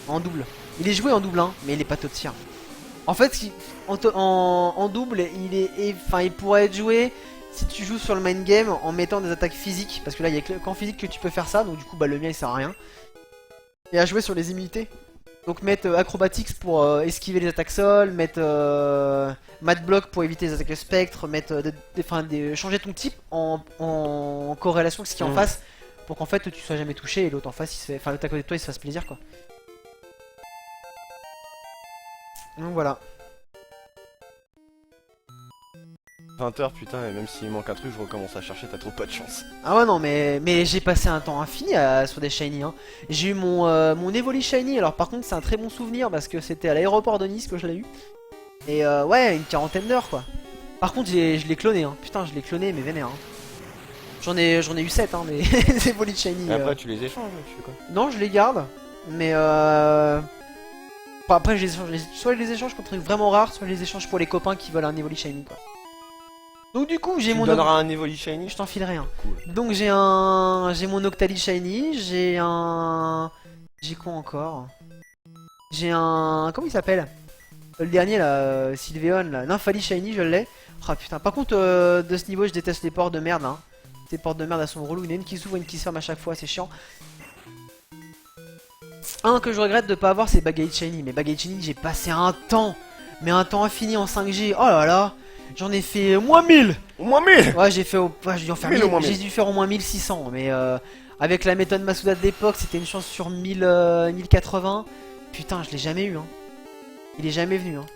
en double. Il est joué en double, hein, mais il est pas top tier. En fait, en double, il pourrait être joué si tu joues sur le main game en mettant des attaques physiques. Parce que là, il y a qu'en physique que tu peux faire ça, donc du coup, bah, le mien il sert à rien. Et à jouer sur les immunités. Donc mettre Acrobatics pour esquiver les attaques sol, mettre Mad Block pour éviter les attaques spectre, mettre changer ton type en corrélation avec ce qui est en face pour qu'en fait tu sois jamais touché et l'autre en face il se fait, enfin l'autre à côté de toi il se fasse plaisir quoi. Donc voilà. 20h putain, et même s'il manque un truc, je recommence à chercher, t'as trop pas de chance. Ah ouais non mais j'ai passé un temps infini sur des shiny hein. J'ai eu mon Evoli shiny, alors par contre c'est un très bon souvenir parce que c'était à l'aéroport de Nice que je l'ai eu. Et ouais une 40aine d'heures quoi. Par contre je l'ai cloné hein, putain je l'ai cloné mais vénère hein. J'en ai eu 7 hein mais les Evoli shiny. Et après tu les échanges, tu fais quoi? Non je les garde, mais après soit je les échange contre un truc vraiment rare, soit je les échange pour les copains qui veulent un Evoli shiny quoi. Donc du coup j'ai Tu mon... me donneras un Evoli shiny? Je t'enfilerai un. Cool. Donc j'ai mon Octali shiny, j'ai quoi encore? J'ai un... Comment il s'appelle? Le dernier là, Sylveon là, Nymphali shiny, je l'ai. Ah putain, par contre de ce niveau je déteste les portes de merde hein. Ces portes de merde elles sont relou, il y en a une qui s'ouvre et une qui se ferme à chaque fois, c'est chiant. Un que je regrette de pas avoir c'est Bagate shiny, mais Bagate shiny j'ai passé un temps, mais un temps infini en 5G, oh là là. J'en ai fait au moins 1000. Au moins 1000. Ouais j'ai fait j'ai dû en faire 1000 au moins 1000. j'ai dû faire au moins 1600. Mais avec la méthode Masuda de l'époque c'était une chance sur 1080. Putain je l'ai jamais eu hein. Il est jamais venu hein.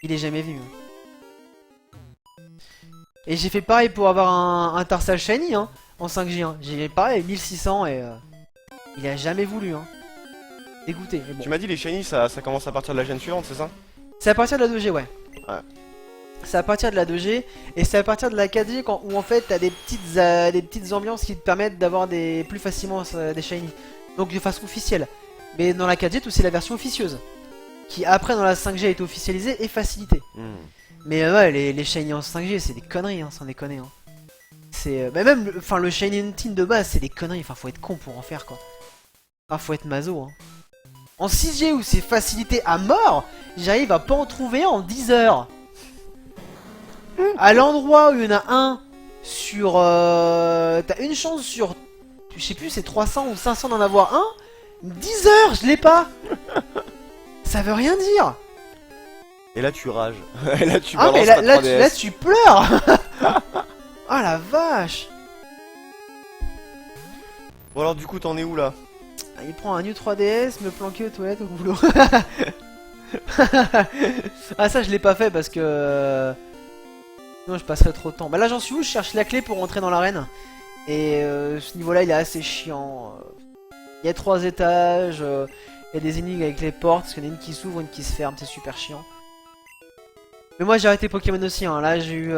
Il est jamais venu hein. Et j'ai fait pareil pour avoir un Tarsal Shiny hein, en 5G hein. J'ai pareil 1600 et il a jamais voulu hein. Dégoûté mais bon. Tu m'as dit les shiny ça commence à partir de la gêne suivante, c'est ça? C'est à partir de la 2G ouais. Ouais. C'est à partir de la 2G et c'est à partir de la 4G où en fait t'as des petites ambiances qui te permettent d'avoir plus facilement des shiny. Donc de façon officielle. Mais dans la 4G c'est la version officieuse. Qui après dans la 5G a été officialisée et facilitée. Mais ouais les shiny en 5G c'est des conneries hein, sans déconner hein. C'est même le shiny hunting de base c'est des conneries, enfin faut être con pour en faire quoi. Enfin faut être maso hein. En 6G où c'est facilité à mort, j'arrive à pas en trouver un en 10 heures. À l'endroit où il y en a un sur... t'as une chance sur... Je sais plus, c'est 300 ou 500 d'en avoir un. 10 heures, je l'ai pas. Ça veut rien dire. Et là tu rages. Et là tu ah balances mais ta là 3DS. tu pleures. Ah la vache. Bon alors du coup t'en es où là? Il prend un New 3DS, me planquer aux toilettes au boulot. Ah ça je l'ai pas fait parce que... Non je passerai trop de temps. Bah là j'en suis où? Je cherche la clé pour rentrer dans l'arène. Et ce niveau là il est assez chiant. Il y a 3 étages. Il y a des énigmes avec les portes. Parce qu'il y en a une qui s'ouvre, une qui se ferme. C'est super chiant. Mais moi j'ai arrêté Pokémon aussi hein. Là j'ai eu...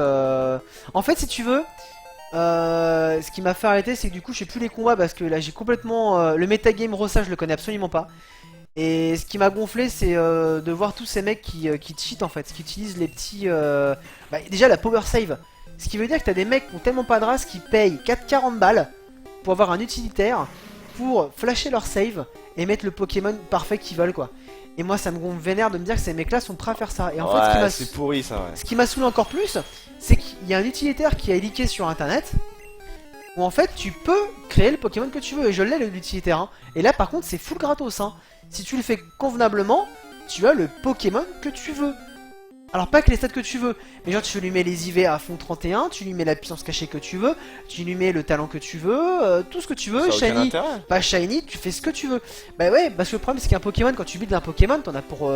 En fait si tu veux... ce qui m'a fait arrêter c'est que du coup je fais plus les combats. Parce que là j'ai complètement... le metagame Rossa je le connais absolument pas. Et ce qui m'a gonflé c'est de voir tous ces mecs qui cheat en fait, qui utilisent les petits... déjà la power save, ce qui veut dire que t'as des mecs qui ont tellement pas de race qui payent 4,40 balles pour avoir un utilitaire, pour flasher leur save et mettre le Pokémon parfait qu'ils veulent quoi. Et moi ça me gonfle vénère de me dire que ces mecs là sont prêts à faire ça. Et en fait c'est pourri ça ouais. Ce qui m'a saoulé encore plus, c'est qu'il y a un utilitaire qui a leaké sur internet, où en fait tu peux créer le Pokémon que tu veux, et je l'ai l'utilitaire hein. Et là par contre c'est full gratos hein. Si tu le fais convenablement, tu as le Pokémon que tu veux. Alors pas que les stats que tu veux, mais genre tu lui mets les IV à fond 31, tu lui mets la puissance cachée que tu veux, tu lui mets le talent que tu veux, tout ce que tu veux, Ça a aucun shiny, intérêt. pas shiny, tu fais ce que tu veux. Bah ouais, parce que le problème c'est qu'un Pokémon, quand tu builds un Pokémon, t'en as pour...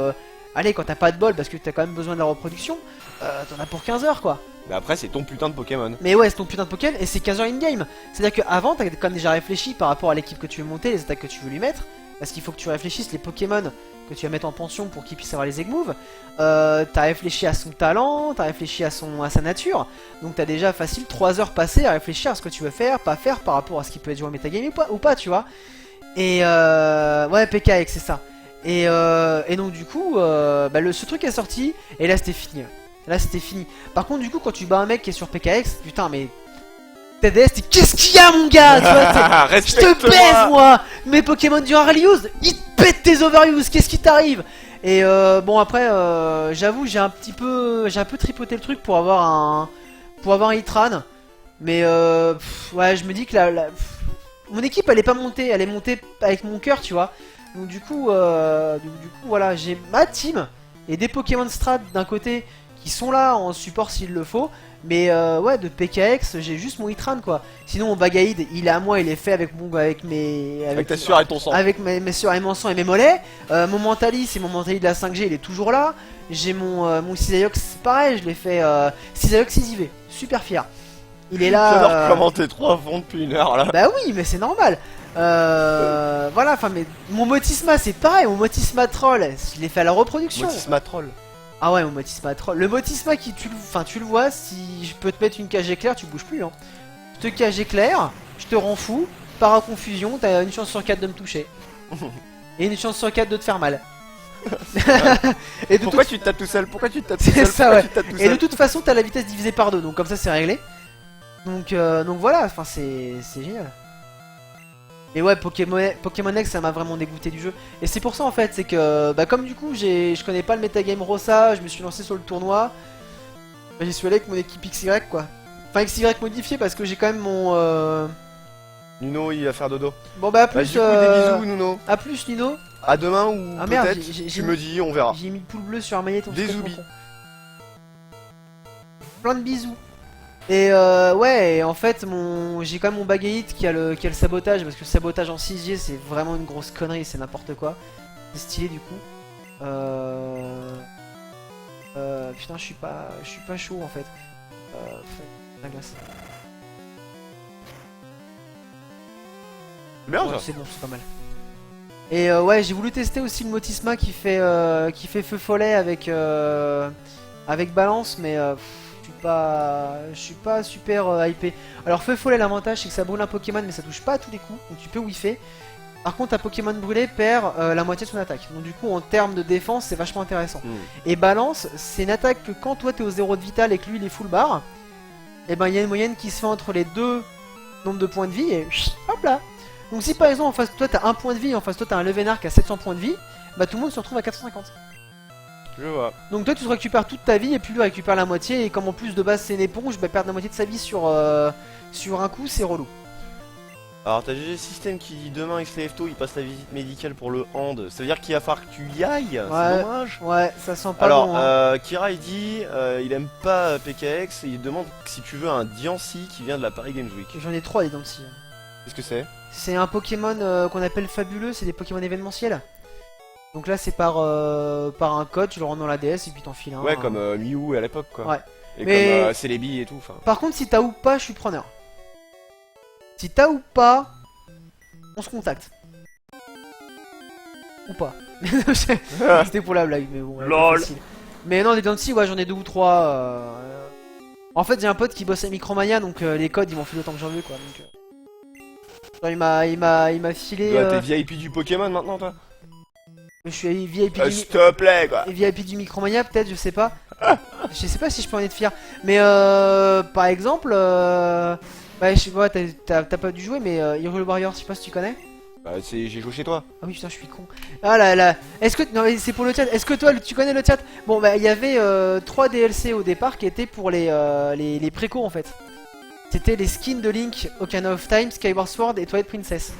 Allez, quand t'as pas de bol, parce que t'as quand même besoin de la reproduction, t'en as pour 15 heures quoi. Mais après c'est ton putain de Pokémon. Mais ouais, c'est ton putain de Pokémon et c'est 15 heures in-game. C'est-à-dire qu'avant, t'as quand même déjà réfléchi par rapport à l'équipe que tu veux monter, les attaques que tu veux lui mettre. Parce qu'il faut que tu réfléchisses les Pokémon que tu vas mettre en pension pour qu'il puisse avoir les egg moves. T'as réfléchi à son talent, t'as réfléchi à sa nature. Donc t'as déjà facile 3 heures passées à réfléchir à ce que tu veux faire, pas faire par rapport à ce qui peut être joué en metagame ou pas, tu vois. Et ouais, PKX, c'est ça. Et donc du coup, ce truc est sorti et là c'était fini. Là c'était fini. Par contre du coup quand tu bats un mec qui est sur PKX, putain mais... TDS, qu'est-ce qu'il y a mon gars, tu vois, je te baise moi. Mes Pokémon du Rally Use, ils te pète tes overuse, qu'est-ce qui t'arrive? Et bon après, j'avoue, j'ai un peu tripoté le truc pour avoir un Hitran. Mais ouais, je me dis que mon équipe elle est pas montée, elle est montée avec mon cœur, tu vois. Donc du coup voilà, j'ai ma team et des Pokémon Strat d'un côté qui sont là en support s'il le faut. Mais ouais, de PKX, j'ai juste mon Hitran quoi. Sinon mon Bagaïd, il est à moi, il est fait avec Avec ta sueur et ton sang. avec mes sueurs et mon sang et mes mollets. Mon Mentali, c'est mon Mentali de la 5G, il est toujours là. J'ai mon Cisaiox, c'est pareil, je l'ai fait Cisaiox 6IV, super fier. Il est là. J'adore comment tes 3 font depuis une heure là. Bah oui, mais c'est normal. Voilà, enfin, mais mon Motisma, c'est pareil. Mon Motisma Troll, je l'ai fait à la reproduction. Motisma troll. Ah ouais, mon Motisma Troll. Le Motisma qui, tu le vois, si je peux te mettre une cage éclair, tu bouges plus. Hein. Je te cage éclair, je te rends fou. Paraconfusion, t'as une chance sur 4 de me toucher. Et une chance sur 4 de te faire mal. Et pourquoi tu te tapes tout seul? Pourquoi tu te tapes tout C'est seul? ça, Pourquoi ouais. tu te tapes tout Et seul de toute façon, t'as la vitesse divisée par 2, donc comme ça, c'est réglé. Donc voilà, enfin c'est génial. Et ouais, Pokémon X ça m'a vraiment dégoûté du jeu. Et c'est pour ça en fait, c'est que bah comme du coup je connais pas le metagame Rossa, je me suis lancé sur le tournoi. Bah, j'y suis allé avec mon équipe XY quoi. Enfin XY modifié parce que j'ai quand même mon Nuno il va faire dodo. Bon bah à Bah, plus du coup des bisous Nuno. à plus Nino. À demain ou Ah merde, peut-être tu me dis, on verra. J'ai mis le poule bleu sur Armaillette. Des zoubis. Plein de bisous. Et ouais, et en fait, j'ai quand même mon Bagaïd qui a le sabotage, parce que le sabotage en 6G c'est vraiment une grosse connerie, c'est n'importe quoi. C'est stylé du coup. Putain, je suis pas chaud en fait. La glace. C'est bien Ouais, ça. c'est bon, c'est pas mal. Et ouais, j'ai voulu tester aussi le Motisma qui fait feu follet avec balance, mais je suis pas super hypé. Alors feu follet, l'avantage c'est que ça brûle un Pokémon mais ça touche pas à tous les coups, donc tu peux whiffer. Par contre un Pokémon brûlé perd la moitié de son attaque, donc du coup en termes de défense c'est vachement intéressant. Et balance, c'est une attaque que quand toi t'es au 0 de vital et que lui il est full bar, et ben il y a une moyenne qui se fait entre les deux nombres de points de vie et hop là. Donc si par exemple en face de toi t'as 1 point de vie et en face de toi t'as un Levenar qui a 700 points de vie, bah tout le monde se retrouve à 450. Je vois. Donc toi tu te récupères toute ta vie et puis lui récupère la moitié, et comme en plus de base c'est une éponge, bah perdre la moitié de sa vie sur un coup c'est relou. Alors t'as GG System qui dit demain XLFTO il passe la visite médicale pour le hand. Ça veut dire qu'il va falloir que tu y ailles, Ouais. c'est dommage. Ouais, ça sent pas Alors bon. Hein. Kira il dit il aime pas PKX et il demande si tu veux un Diancie qui vient de la Paris Games Week. J'en ai 3 des dents ici. Qu'est-ce que c'est? C'est un Pokémon qu'on appelle fabuleux, c'est des Pokémon événementiels. Donc là c'est par un code, tu le rends dans la DS et puis t'en files un. Ouais, comme Mew à l'époque quoi. Ouais. Et Mais- comme Celebi et tout. Enfin. Par contre si t'as ou pas, je suis preneur. Si t'as ou pas, on se contacte. Ou pas. C'était pour la blague, mais bon. ouais, Lol. facile. Mais non, des Dancy, ouais, j'en ai 2 ou 3. En fait, j'ai un pote qui bosse à Micromania, donc les codes ils m'ont filé autant que j'en veux quoi. Donc, genre, il m'a filé. Ouais, t'es VIP du Pokémon maintenant toi? Je suis VIP S'il te plaît quoi. VIP du Micromania, peut-être, je sais pas. Je sais pas si je peux en être fier. Mais par exemple, ouais, je sais pas, t'as pas dû jouer, mais Hyrule Warriors, je sais pas si tu connais. Bah j'ai joué chez toi. Ah oui, putain, je suis con. Ah là là. Est-ce que. Non, mais c'est pour le chat. Est-ce que toi, tu connais le chat? Bon, bah, il y avait 3 DLC au départ qui étaient pour les précos en fait. C'était les skins de Link, Ocarina of Time, Skyward Sword et Twilight Princess.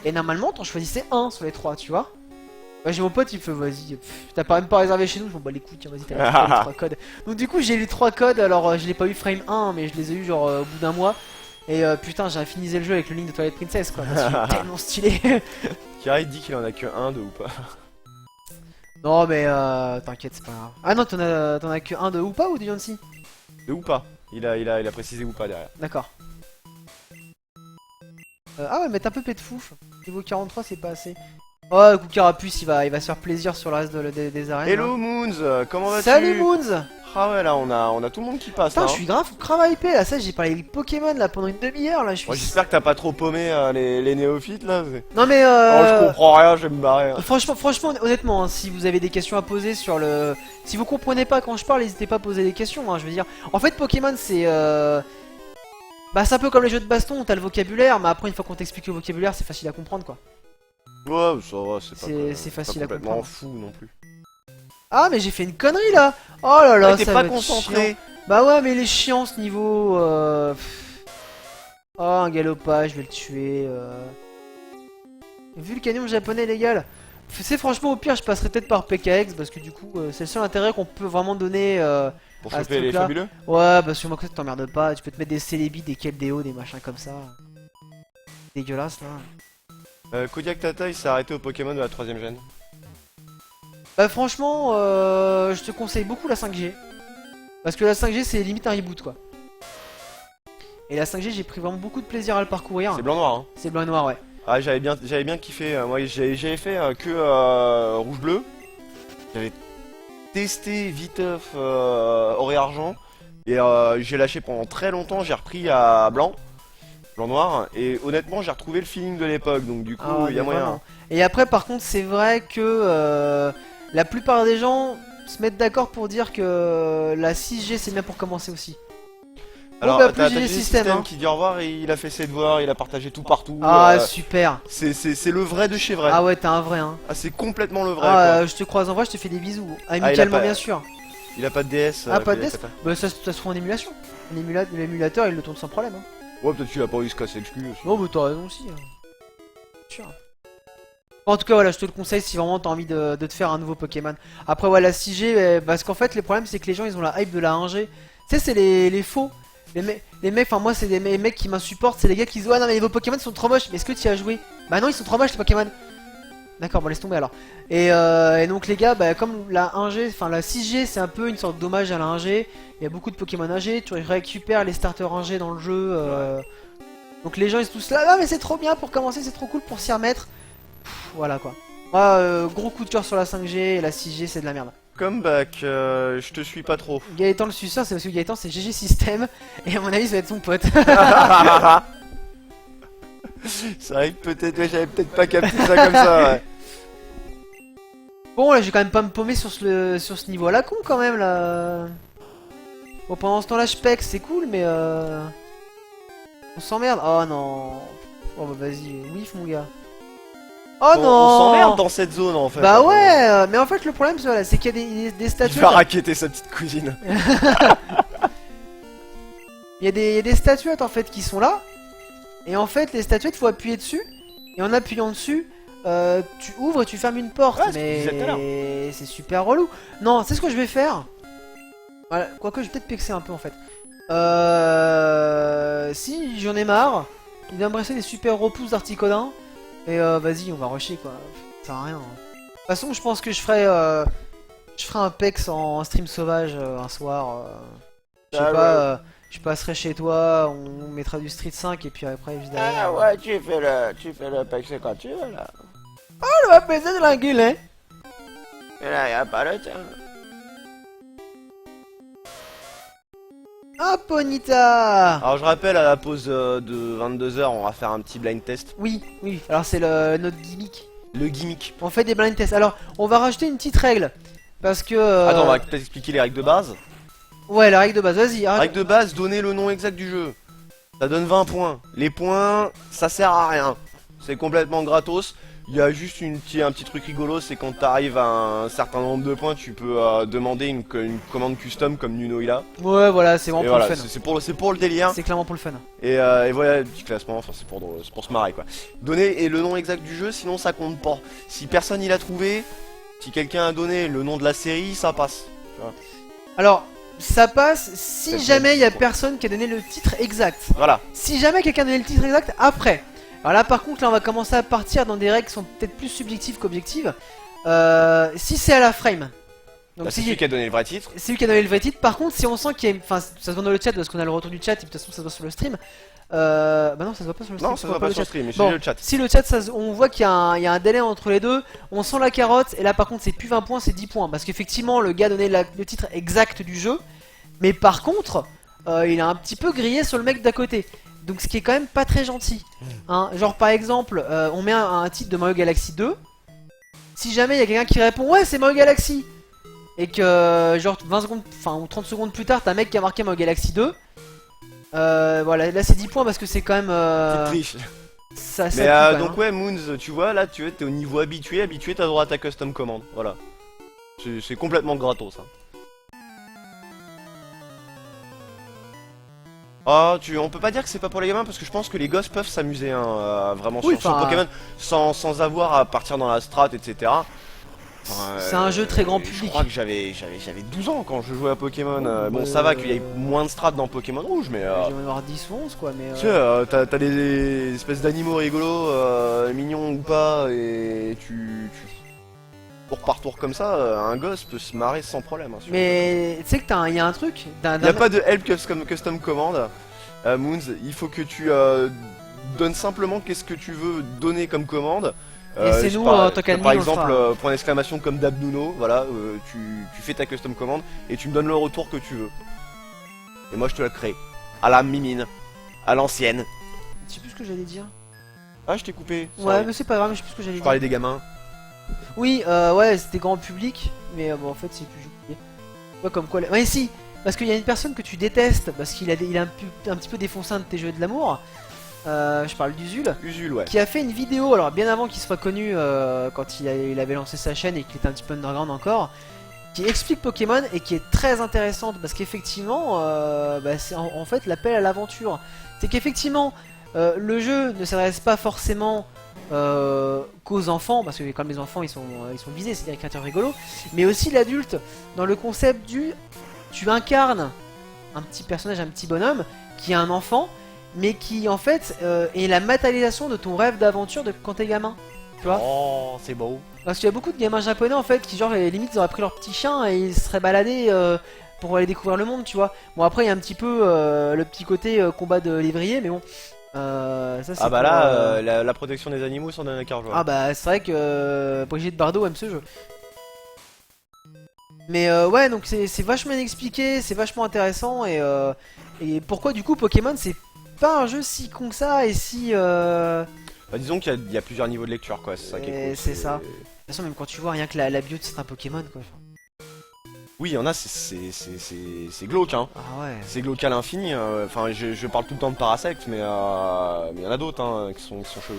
Et normalement, t'en choisissais un sur les 3, tu vois. Bah, j'ai mon pote, il me fait vas-y, t'as pas même pas réservé chez nous, je m'en bats les couilles, tiens, vas-y, t'as les 3 codes. Donc, du coup, j'ai les 3 codes. Alors, je l'ai pas eu frame 1, mais je les ai eu genre au bout d'un mois. Et putain, j'ai infinisé le jeu avec le Link de Twilight Princess quoi. C'est tellement stylé. Kira il dit qu'il en a que un, deux ou pas. Non, mais t'inquiète, c'est pas grave. Ah non, t'en as que un de ou pas ou de Yancy? Deux ou pas. Il a précisé ou pas derrière. D'accord. Ah ouais, mais t'es un peu pet de fouf. Niveau 43, c'est pas assez. Oh, coup Carapuce, il va se faire plaisir sur le reste des arènes. Hello hein. Moons, comment vas-tu? Salut Moons. Ah ouais là on a tout le monde qui passe Putain, là. je suis grave hypé là. Ça, j'ai parlé des Pokémon là pendant une demi-heure là. Je suis. Moi j'espère que t'as pas trop paumé les néophytes là. Non mais Oh je comprends rien, je vais me barrer. Franchement, honnêtement, hein, si vous avez des questions à poser sur le... Si vous comprenez pas quand je parle, n'hésitez pas à poser des questions, hein, je veux dire. En fait, Pokémon, c'est... Bah, c'est un peu comme les jeux de baston, t'as le vocabulaire, mais après, une fois qu'on t'explique le vocabulaire, c'est facile à comprendre, quoi. Ouais, ça va, c'est pas, C'est facile pas à complètement comprendre. fou non plus. Ah, mais j'ai fait une connerie là. Oh là là, Ouais, t'es ça pas va être concentré. chiant. Bah ouais, mais il est chiant ce niveau. Oh, un galopage, je vais le tuer. Vu le canyon japonais légal. C'est franchement au pire, je passerai peut-être par PKX parce que du coup, c'est le seul intérêt qu'on peut vraiment donner Pour à ce choper les truc-là. fabuleux. Ouais, parce que moi, que ça t'emmerde pas. Tu peux te mettre des Celebi, des Keldeo, des machins comme ça. Dégueulasse là. Kodiak Tata il s'est arrêté au Pokémon de la 3ème gène. Bah, franchement, je te conseille beaucoup la 5G. Parce que la 5G, c'est limite un reboot quoi. Et la 5G, j'ai pris vraiment beaucoup de plaisir à le parcourir. C'est blanc-noir, hein. C'est blanc et noir, ouais. Ah, j'avais bien kiffé. Moi, j'avais fait que rouge-bleu. J'avais testé viteuf oré-argent. Et j'ai lâché pendant très longtemps. J'ai repris à blanc-noir. Et honnêtement, j'ai retrouvé le feeling de l'époque. Donc, du coup, Ah, il y a mais moyen. vraiment. Et après, par contre, c'est vrai que la plupart des gens se mettent d'accord pour dire que la 6G c'est bien pour commencer aussi. Alors, bah, plus t'as GG GG System, hein. qui dit au revoir et il a fait ses devoirs. Il a partagé tout partout. Ah, super. C'est le vrai de chez vrai. Ah ouais, t'es un vrai, hein. Ah, c'est complètement le vrai. Ah, quoi. je te croise en vrai, je te fais des bisous. il a Amicalement, pas- bien sûr. Il a pas de DS. Ah, pas de Kodiak DS. Tata. Bah, ça se trouve en émulation. L'émulateur, il le tourne sans problème. Hein. Ouais, peut-être qu'il a pas envie de se casser le cul aussi. Non, bah, t'as raison aussi. Hein. Sûr. En tout cas, voilà, je te le conseille si vraiment t'as envie de te faire un nouveau Pokémon. Après, voilà, la 6G, parce qu'en fait, les problèmes, c'est que les gens, ils ont la hype de la 1G. Tu sais, c'est les faux. Les mecs, enfin, moi, c'est des mecs qui m'insupportent. C'est les gars qui disent, ouais, non, mais vos Pokémon sont trop moches. Mais est-ce que tu y as joué? Bah, non, ils sont trop moches, les Pokémon. D'accord, bon, laisse tomber alors. Et donc, les gars, bah, comme la 1G, enfin, la 6G, c'est un peu une sorte d'hommage à la 1G. Il y a beaucoup de Pokémon 1G. Tu récupères les starters 1G dans le jeu. Donc, les gens, ils sont tous là, ah, mais c'est trop bien pour commencer, c'est trop cool pour s'y remettre. Voilà quoi. Moi, gros coup de cœur sur la 5G et la 6G, c'est de la merde. Comeback, je te suis pas trop. Gaëtan le suceur, c'est parce que Gaëtan c'est GG System et à mon avis ça va être son pote. C'est vrai que peut-être, ouais, j'avais peut-être pas capté ça comme ça, ouais. Bon, là je vais quand même pas me paumer sur ce niveau à la con quand même là. Bon, pendant ce temps là je pec, c'est cool, mais on s'emmerde. Oh non. Oh bah vas-y, whiff mon gars. Oh non. On s'emmerde dans cette zone en fait. Bah ouais, mais en fait le problème c'est voilà, qu'il y a des Il statues. va raqueter sa petite cousine. Il y a des statuettes en fait qui sont là. Et en fait les statuettes faut appuyer dessus. Et en appuyant dessus, tu ouvres et tu fermes une porte. Ouais, c'est ce que je disais tout à l'heure. Mais c'est super relou. Non, c'est ce que je vais faire. Voilà, quoique je vais peut-être pexer un peu en fait. Si j'en ai marre, il va me rester des super repousses d'Articodin. Et vas-y, on va rusher quoi. Ça sert à rien. Hein. De toute façon, je pense que je ferai un pex en stream sauvage un soir. Je sais Ah pas, ouais. je passerai chez toi, on mettra du Street 5 et puis après juste derrière. Ah ouais, tu fais le pexé quand tu veux là. On va peser de la gueule, hein. Mais là, y a pas le temps. Ah, Ponita. Alors je rappelle à la pause de 22h, on va faire un petit blind test. Oui, oui, alors c'est notre gimmick. Le gimmick. On fait des blind tests. Alors, on va rajouter une petite règle. Parce que... Attends, on va peut-être expliquer les règles de base. Ouais, la règle de base, vas-y. arrête. Règle de base, donner le nom exact du jeu. Ça donne 20 points. Les points, ça sert à rien. C'est complètement gratos. Il y a juste un petit truc rigolo, c'est quand tu arrives à un certain nombre de points, tu peux demander une commande custom comme Nuno il a. Ouais, voilà, c'est vraiment Et pour voilà, le fun. c'est pour le délire. C'est clairement pour le fun. Et voilà, petit classement, enfin c'est pour se marrer quoi. Donner le nom exact du jeu, sinon ça compte pas. Si personne il a trouvé, si quelqu'un a donné le nom de la série, ça passe. Tu vois. Alors, ça passe si C'est jamais il y a bon. personne qui a donné le titre exact. Voilà. Si jamais quelqu'un a donné le titre exact après. Alors là par contre là on va commencer à partir dans des règles qui sont peut-être plus subjectives qu'objectives. Si c'est à la frame. Donc Bah, c'est si celui qui a donné le vrai titre. c'est lui qui a donné le vrai titre. Par contre si on sent qu'il y a... Enfin ça se voit dans le chat parce qu'on a le retour du chat et puis de toute façon ça se voit sur le stream. Bah non ça se voit pas sur le stream. Non, ça va pas le sur le chat. stream, mais Bon, j'ai le chat. si le chat on voit qu'il y a un délai entre les deux. On sent la carotte et là par contre c'est plus 20 points c'est 10 points. Parce qu'effectivement le gars a donné le titre exact du jeu. Mais par contre il a un petit peu grillé sur le mec d'à côté. Donc ce qui est quand même pas très gentil hein. Genre par exemple on met un titre de Mario Galaxy 2. Si jamais il y a quelqu'un qui répond ouais c'est Mario Galaxy et que genre 20 secondes, enfin ou 30 secondes plus tard t'as un mec qui a marqué Mario Galaxy 2. Voilà là c'est 10 points parce que c'est quand même Petite triche. Ça Mais pue quand même, donc hein. ouais, Moons, tu vois, là, tu es au niveau habitué, t'as droit à ta custom commande, voilà. C'est complètement gratos, ça. Ah, on peut pas dire que c'est pas pour les gamins parce que je pense que les gosses peuvent s'amuser hein, vraiment Oui, sur enfin, Pokémon sans avoir à partir dans la strat, etc. Enfin, c'est un jeu très grand Je public. crois que j'avais 12 ans quand je jouais à Pokémon. Bon, bah, ça va qu'il y ait moins de strat dans Pokémon Rouge, mais Il doit y en avoir 10 ou 11 quoi, mais tu sais, t'as des espèces d'animaux rigolos, mignons ou pas, et tour par tour comme ça, un gosse peut se marrer sans problème. Hein, mais tu sais que il y a un truc il n'y a pas de help custom commande, Moons. Il faut que tu donnes simplement qu'est-ce que tu veux donner comme commande. Et c'est nous, en tant qu'admin, par on le exemple, fera. point d'exclamation comme Dabnuno, voilà, tu fais ta custom commande et tu me donnes le retour que tu veux. Et moi je te la crée. À la mimine, à l'ancienne. Je sais plus ce que j'allais dire. Ah, je t'ai coupé. Ouais, sorry. mais c'est pas grave, je sais plus ce que j'allais Je dire. parlais des gamins. Oui, ouais, c'était grand public, mais bon, en fait, c'est plus oublié. Ouais, comme quoi. Ouais, si, parce qu'il y a une personne que tu détestes, parce qu'il a un petit peu défoncé un de tes jeux de l'amour. Je parle d'Usul. Usul, ouais. Qui a fait une vidéo, alors bien avant qu'il soit connu, quand il avait lancé sa chaîne et qu'il était un petit peu underground encore, qui explique Pokémon et qui est très intéressante parce qu'effectivement, bah, c'est en fait l'appel à l'aventure. C'est qu'effectivement, le jeu ne s'adresse pas forcément qu'aux enfants, parce que comme les enfants ils sont visés, c'est des créateurs rigolos, mais aussi l'adulte, dans le concept du tu incarnes un petit personnage, un petit bonhomme qui est un enfant, mais qui en fait est la matérialisation de ton rêve d'aventure de quand t'es gamin. Tu vois? Oh, c'est beau. Parce qu'il y a beaucoup de gamins japonais en fait qui genre limite ils auraient pris leur petit chien et ils seraient baladés pour aller découvrir le monde, tu vois. Bon après il y a un petit peu le petit côté combat de lévrier, mais bon ça c'est Ah bah pour, là, la protection des animaux s'en donne à cœur joie. ah bah c'est vrai que Brigitte Bardot aime ce jeu. Mais ouais donc c'est vachement bien expliqué, c'est vachement intéressant et pourquoi du coup Pokémon c'est pas un jeu si con que ça et si Bah, disons qu'il y a plusieurs niveaux de lecture, quoi. C'est ça qui est et cool. c'est ça. De toute façon même quand tu vois rien que la bio de certains Pokémon quoi. Oui, il y en a, c'est glauque, hein. Ah ouais. C'est glauque à l'infini. Enfin, je parle tout le temps de Parasect, mais il y en a d'autres hein, qui sont chelous.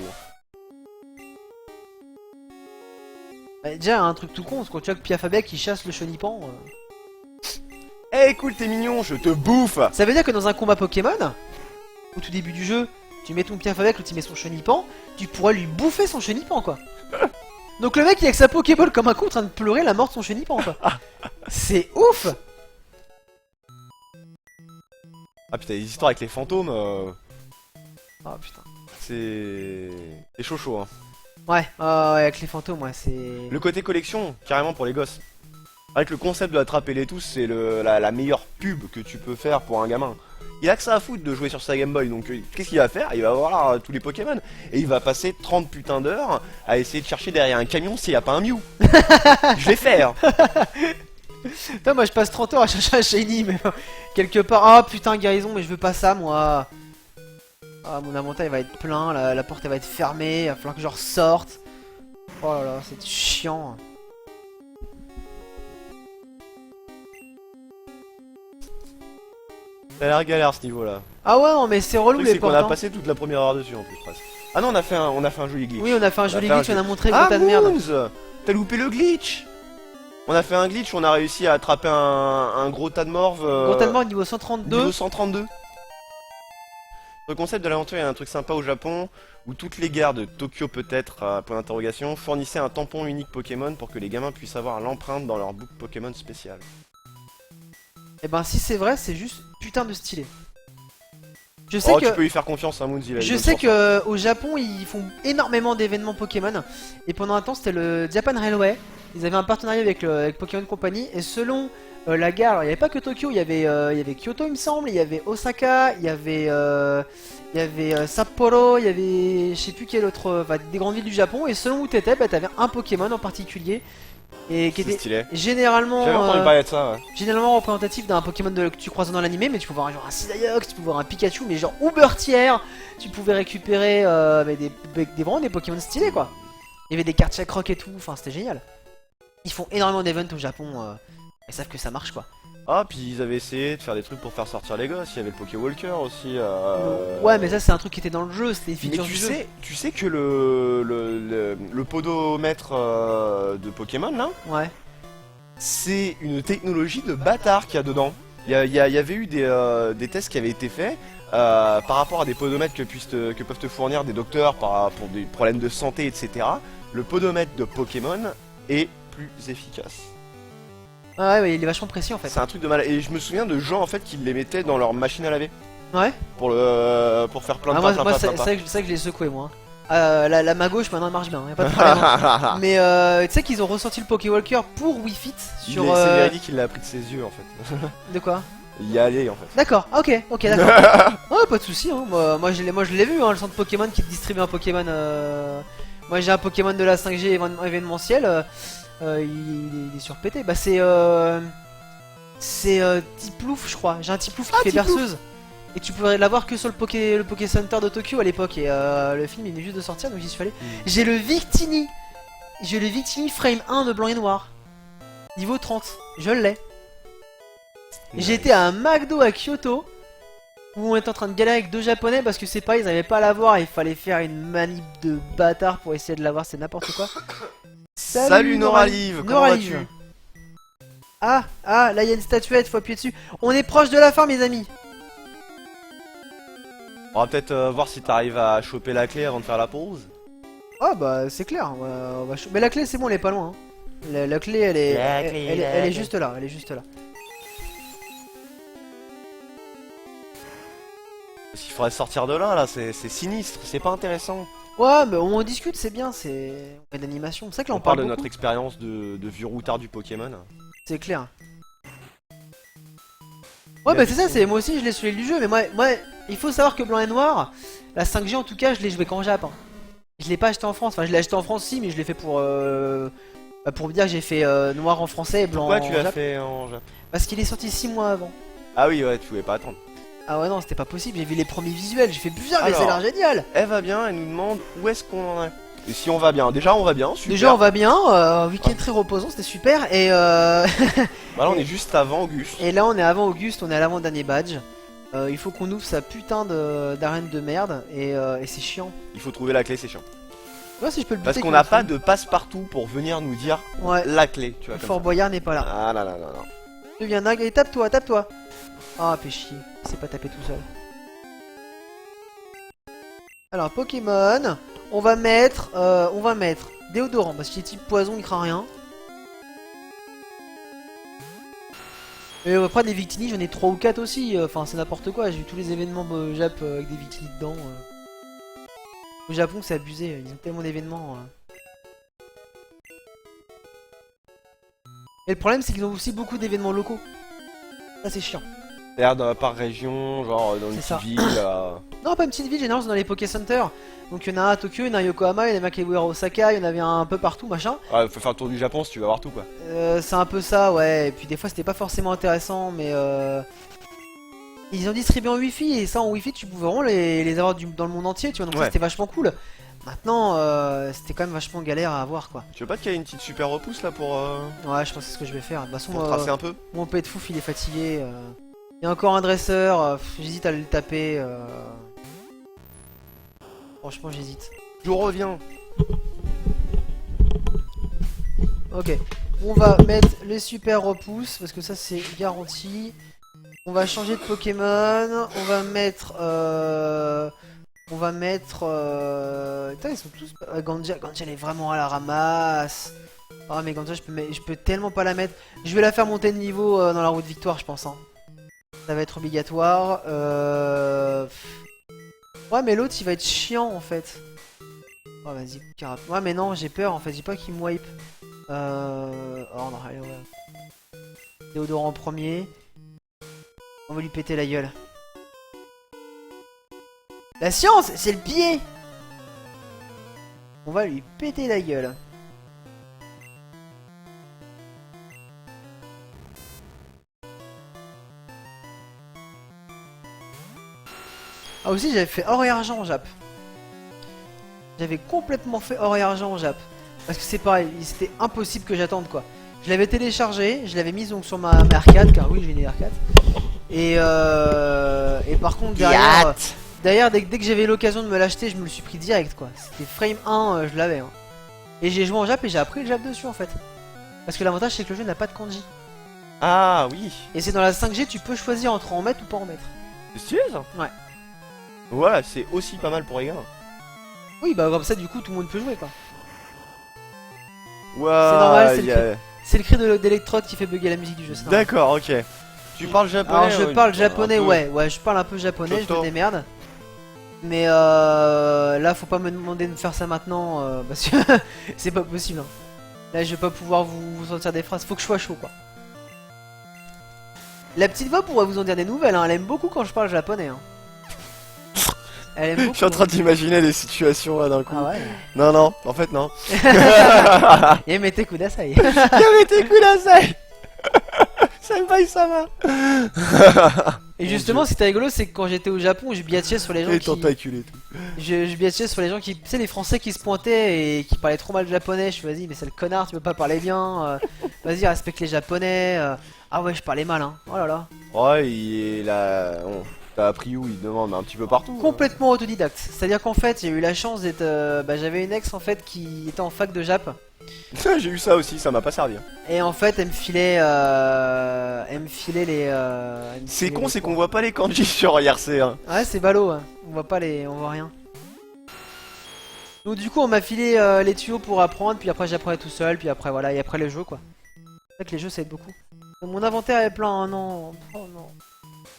Bah, déjà un truc tout con, c'est quand tu vois que Piafabek qui chasse le Chenipan. Eh, cool, t'es mignon, je te bouffe. Ça veut dire que dans un combat Pokémon, au tout début du jeu, tu mets ton Piafabek, l'autre il met son Chenipan, tu pourrais lui bouffer son Chenipan quoi. Donc le mec il est avec sa Pokéball comme un con en train de pleurer la mort de son Chenipan quoi. C'est ouf. Ah putain, les histoires avec les fantômes, Oh putain. c'est chaud, hein. Ouais, ouais, avec les fantômes, ouais, c'est... Le côté collection, carrément pour les gosses. Avec le concept de attraper les tous, c'est la meilleure pub que tu peux faire pour un gamin. Il a que ça à foutre de jouer sur sa Game Boy, donc qu'est-ce qu'il va faire? Il va voir tous les Pokémon, et il va passer 30 putains d'heures à essayer de chercher derrière un camion s'il n'y a pas un Mew. Je vais faire. Putain, moi je passe 30 heures à chercher un Shiny, mais quelque part... Ah putain, guérison, mais je veux pas ça, moi. Ah, mon inventaire il va être plein, la porte elle va être fermée, il va falloir que je ressorte. Oh là là, c'est chiant. Ça a l'air galère ce niveau là. Ah ouais, non, mais c'est relou Le truc les c'est qu'on portes. a Hein. passé toute la première heure dessus en plus presque. Ah non, on a fait un joli glitch. Oui, on a fait un joli fait un glitch, on a jeu. montré gros Ah tas de merde. Moons, t'as loupé le glitch. On a fait un glitch, on a réussi à attraper un gros tas de morves. Gros tas de mort niveau 132. Niveau 132. Le concept de l'aventure, il y a un truc sympa au Japon, où toutes les gares de Tokyo peut-être, point d'interrogation, fournissaient un tampon unique Pokémon pour que les gamins puissent avoir l'empreinte dans leur book Pokémon spécial. Et ben si c'est vrai, c'est juste putain de stylé. Je sais Oh, que... tu peux y faire confiance, hein, Moons, il a une Je bonne sais chance, hein. que au Japon ils font énormément d'événements Pokémon et pendant un temps c'était le Japan Railway. Ils avaient un partenariat avec Pokémon Company et selon la gare, alors, il n'y avait pas que Tokyo, il y avait Kyoto il me semble, il y avait Osaka, il y avait Sapporo, il y avait je sais plus quel autre, enfin, des grandes villes du Japon et selon où t'étais, bah, t'avais un Pokémon en particulier et qui C'est était stylé. généralement J'avais entendu parler de ça, ouais. généralement représentatif d'un Pokémon que tu croises dans l'animé, mais tu peux voir genre un Cydayox, tu peux voir un Pikachu, mais genre uber tier, tu pouvais récupérer mais vraiment des Pokémon stylés quoi. Il y avait des cartes Chakrock et tout, enfin c'était génial. Ils font énormément d'events au Japon, ils savent que ça marche quoi. Ah, puis ils avaient essayé de faire des trucs pour faire sortir les gosses. Il y avait le Poké Walker aussi. Ouais, mais ça c'est un truc qui était dans le jeu, c'était une Mais feature du jeu. tu sais que le podomètre de Pokémon là, Ouais. c'est une technologie de bâtard qu'il y a dedans. Il y avait eu des tests qui avaient été faits par rapport à des podomètres que peuvent te fournir des docteurs pour des problèmes de santé, etc. Le podomètre de Pokémon est plus efficace. Ah ouais, il est vachement précis en fait. C'est un truc de mal. Et je me souviens de gens en fait qui les mettaient dans leur machine à laver Ouais. pour faire plein de Moi, plein, moi plein, c'est plein, plein. vrai que je l'ai secoué moi. La main gauche maintenant elle marche bien, y a pas de problème. Hein. Mais tu sais qu'ils ont ressorti le Poké Walker pour Wii Fit sur. C'est véridique qu'il l'a appris de ses yeux en fait. De quoi? Il y allait en fait. D'accord, ok, d'accord. Ouais, pas de soucis, hein. Moi je l'ai vu, hein, le centre Pokémon qui te distribue un Pokémon. Moi j'ai un Pokémon de la 5G événementiel, il est surpété. Bah c'est Tiplouf, je crois. J'ai un Tiplouf qui fait Tiplouf. berceuse. Et tu pourrais l'avoir que sur le Poké Center de Tokyo à l'époque. Et le film il est juste de sortir, donc j'y suis allé. J'ai le Victini. J'ai le Victini Frame 1 de blanc et noir. Niveau 30, je l'ai. J'ai été à un McDo à Kyoto où on était en train de galérer avec deux japonais parce que c'est pas, ils n'avaient pas à l'avoir, il fallait faire une manip de bâtard pour essayer de l'avoir, c'est n'importe quoi. Salut Noralive, comment vas-tu? Ah, là il y a une statuette, faut appuyer dessus. On est proche de la fin mes amis. On va peut-être voir si t'arrives à choper la clé avant de faire la pause. Ah bah c'est clair, mais la clé c'est bon, elle est pas loin. Hein. La clé elle est, elle est juste là, elle est juste là. Parce qu'il faudrait sortir de là, c'est sinistre, c'est pas intéressant. Ouais, mais on discute, c'est bien, c'est d'animation. C'est vrai que là On on parle parle de beaucoup. notre expérience de vieux routard du Pokémon. C'est clair. Ouais, bah c'est ça, c'est moi aussi je l'ai sur l'île du jeu, mais moi, il faut savoir que blanc et noir, la 5G en tout cas, je l'ai joué qu'en Jap. Hein. Je l'ai pas acheté en France, enfin je l'ai acheté en France si, mais je l'ai fait pour me dire que j'ai fait noir en français et blanc Pourquoi en tu l'as Jap. fait en Jap? Parce qu'il est sorti 6 mois avant. Ah oui, ouais, tu pouvais pas attendre. Ah ouais non, c'était pas possible, j'ai vu les premiers visuels, j'ai fait putain mais Alors. ça a l'air génial. Elle va bien, elle nous demande où est-ce qu'on en est. Et si on va bien, déjà on va bien, super. Déjà on va bien, week-end très reposant, c'était super et Bah là on est juste avant Auguste. et là on est avant Auguste, on est à l'avant-dernier badge. Il faut qu'on ouvre sa putain d'arène de merde et c'est chiant. Il faut trouver la clé, c'est chiant. Tu vois si je peux le buter. Parce qu'on n'a pas de passe-partout pour venir nous dire Ouais, la clé, tu vois. Fort Boyard n'est pas là. Ah là là là là. Deviens dingue et tape-toi, tape-toi. Ah, fais chier, il s'est pas tapé tout seul. Alors, Pokémon, on va mettre déodorant parce qu'il est type poison, il craint rien. Et après, des Victini, j'en ai 3 ou 4 aussi. Enfin, c'est n'importe quoi. J'ai vu tous les événements Jap avec des Victini dedans. Au Japon, c'est abusé. Ils ont tellement d'événements. Et le problème, c'est qu'ils ont aussi beaucoup d'événements locaux. Ça, c'est chiant. C'est-à-dire par région, genre dans une C'est ça. petite ville. Non, pas une petite ville, généralement c'est dans les Poké Center. Donc il y en a un à Tokyo, il y en a à Yokohama, il y en avait un à Osaka, il y en avait un peu partout, machin. Ouais, faut faire le tour du Japon si tu veux voir tout quoi. C'est un peu ça, ouais. Et puis des fois c'était pas forcément intéressant, mais ils ont distribué en Wi-Fi et ça en Wi-Fi tu pouvais vraiment les avoir dans le monde entier, tu vois. Donc ça, Ouais. c'était vachement cool. Maintenant, c'était quand même vachement galère à avoir quoi. Tu veux pas qu'il y ait une petite super repousse là pour Ouais, je pense que c'est ce que je vais faire. De toute façon, tracer un peu? mon pet de fouf il est fatigué. Il y a encore un dresseur, j'hésite à le taper. Franchement, j'hésite. Je reviens. Ok, on va mettre les super repousses parce que ça c'est garanti. On va changer de Pokémon. On va mettre. Putain, ils sont tous. Ganja elle est vraiment à la ramasse. Ah, mais Ganja, je peux tellement pas la mettre. Je vais la faire monter de niveau dans la route victoire, je pense. Hein. Ça va être obligatoire. Ouais, mais l'autre il va être chiant en fait. Oh, vas-y, carap. Ouais, mais non, j'ai peur en fait. J'ai pas qu'il me wipe. Oh non, allez, ouais. Déodorant en premier. On va lui péter la gueule. La science, c'est le pied. On va lui péter la gueule. Ah aussi j'avais fait or et argent en Jap. J'avais complètement fait or et argent en Jap. Parce que c'est pareil, c'était impossible que j'attende quoi. Je l'avais téléchargé, je l'avais mise donc sur ma R4, car oui j'ai une R4. Et par contre derrière dès que j'avais l'occasion de me l'acheter, je me le suis pris direct quoi. C'était frame 1, je l'avais. Hein. Et j'ai joué en Jap et j'ai appris le Jap dessus en fait. Parce que l'avantage c'est que le jeu n'a pas de kanji. Ah oui. Et c'est dans la 5G, tu peux choisir entre en mettre ou pas en mettre. C'est stylé ça. Ouais. Voilà, c'est aussi pas mal pour les gamins. Oui bah comme ça du coup tout le monde peut jouer quoi. Ouais. C'est normal, c'est le cri d'Electrode qui fait bugger la musique du jeu. D'accord, ok. Tu parles japonais? Alors je parle japonais, ouais, je parle un peu japonais, Toto. je me démerde. Mais là faut pas me demander de me faire ça maintenant parce que c'est pas possible. Hein. Là je vais pas pouvoir vous sortir des phrases, faut que je sois chaud quoi. La petite voix pourrait vous en dire des nouvelles, hein. Elle aime beaucoup quand je parle japonais. Hein. Elle aime beaucoup. Je suis en train d'imaginer des situations là d'un coup. Ah ouais. Non, non, en fait non. Yamete kudasai. Yamete kudasai. Senpai sama. Et justement, ce qui était rigolo, c'est que quand j'étais au Japon, je biatchais sur les gens Et qui... tentacules et tout. Je biatchais sur les gens qui... Tu sais, les Français qui se pointaient et qui parlaient trop mal japonais. Je suis vas-y, mais c'est le connard, tu peux pas parler bien. Vas-y, respecte les japonais. Ah ouais, je parlais mal, hein. Oh là là. Ouais, il est là... Bon, t'as appris où? Il demande un petit peu partout. Complètement autodidacte. C'est-à-dire qu'en fait, j'ai eu la chance d'être... j'avais une ex, en fait, qui était en fac de Jap. J'ai eu ça aussi, ça m'a pas servi. Et en fait, elle me filait les... C'est con, c'est qu'on voit pas les kanji sur IRC. Hein. Ouais, c'est ballot, hein. On voit pas les... On voit rien. Donc du coup, on m'a filé les tuyaux pour apprendre, puis après j'apprenais tout seul, puis après voilà, et après les jeux quoi. C'est vrai que les jeux ça aide beaucoup. Donc, mon inventaire est plein, oh non. Oh non.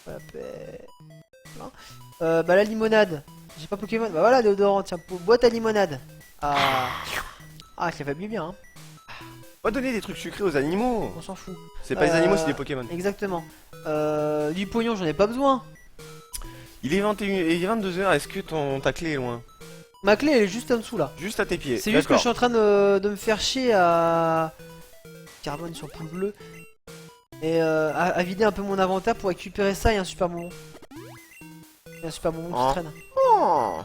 Plein. Bah la limonade. J'ai pas Pokémon. Bah voilà, déodorant, tiens, boîte à limonade. Ah, ça fait bien, hein. On va donner des trucs sucrés aux animaux. On s'en fout. C'est pas les animaux, c'est des Pokémon. Exactement. Du pognon, j'en ai pas besoin. Il est 22h, est-ce que ta clé est loin? Ma clé elle est juste en dessous là. Juste à tes pieds. C'est juste que je suis en train de me faire chier à... Carbone sur poule bleue. Et à vider un peu mon inventaire pour récupérer ça et un super bonbon. Et un super bonbon qui traîne. Oh.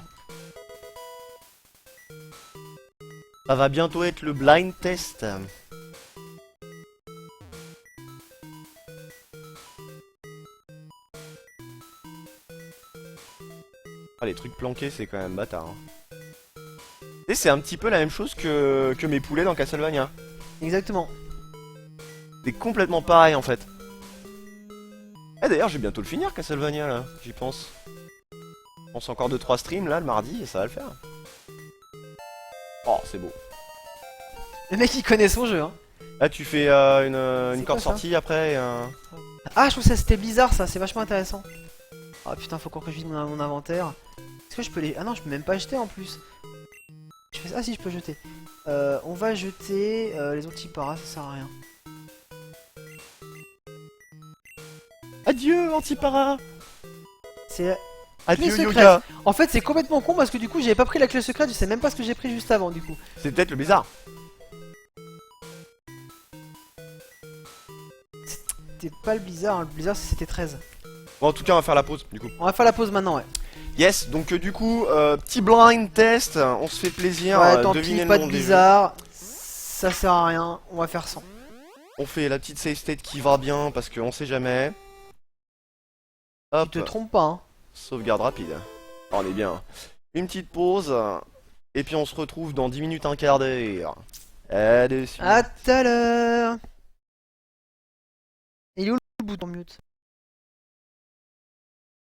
Ça va bientôt être le blind test. Ah, les trucs planqués, c'est quand même bâtard. Hein. Et c'est un petit peu la même chose que mes poulets dans Castlevania. Exactement. C'est complètement pareil en fait. Eh d'ailleurs, je vais bientôt le finir Castlevania là, j'y pense. Je pense encore 2-3 streams là le mardi et ça va le faire. Oh, c'est beau. Le mec il connaît son jeu hein. Là tu fais une corde sortie après Ah je trouve que ça c'était bizarre ça, c'est vachement intéressant. Ah putain faut encore que je vide mon inventaire. Est-ce que je peux les... Ah non je peux même pas jeter en plus. Ah si je peux jeter. On va jeter les antiparas, ça sert à rien. Adieu Antipara. C'est... Adieu clé Yoga. En fait c'est complètement con parce que du coup j'avais pas pris la clé secrète, je sais même pas ce que j'ai pris juste avant du coup. C'est peut-être le bizarre. C'était pas le blizzard, hein. Le blizzard c'était 13. Bon en tout cas on va faire la pause du coup. On va faire la pause maintenant ouais. Yes, donc du coup, petit blind test, on se fait plaisir, Ouais tant deviner pis, le pas nom de des jeux. blizzard. Ça sert à rien, on va faire 100. On fait la petite save state qui va bien parce qu'on sait jamais. Hop, Tu te trompes pas hein. sauvegarde rapide. Oh, on est bien. Une petite pause, et puis on se retrouve dans 10 minutes, un quart d'heure. À de suite. À tout à l'heure. Il est où le bouton mute?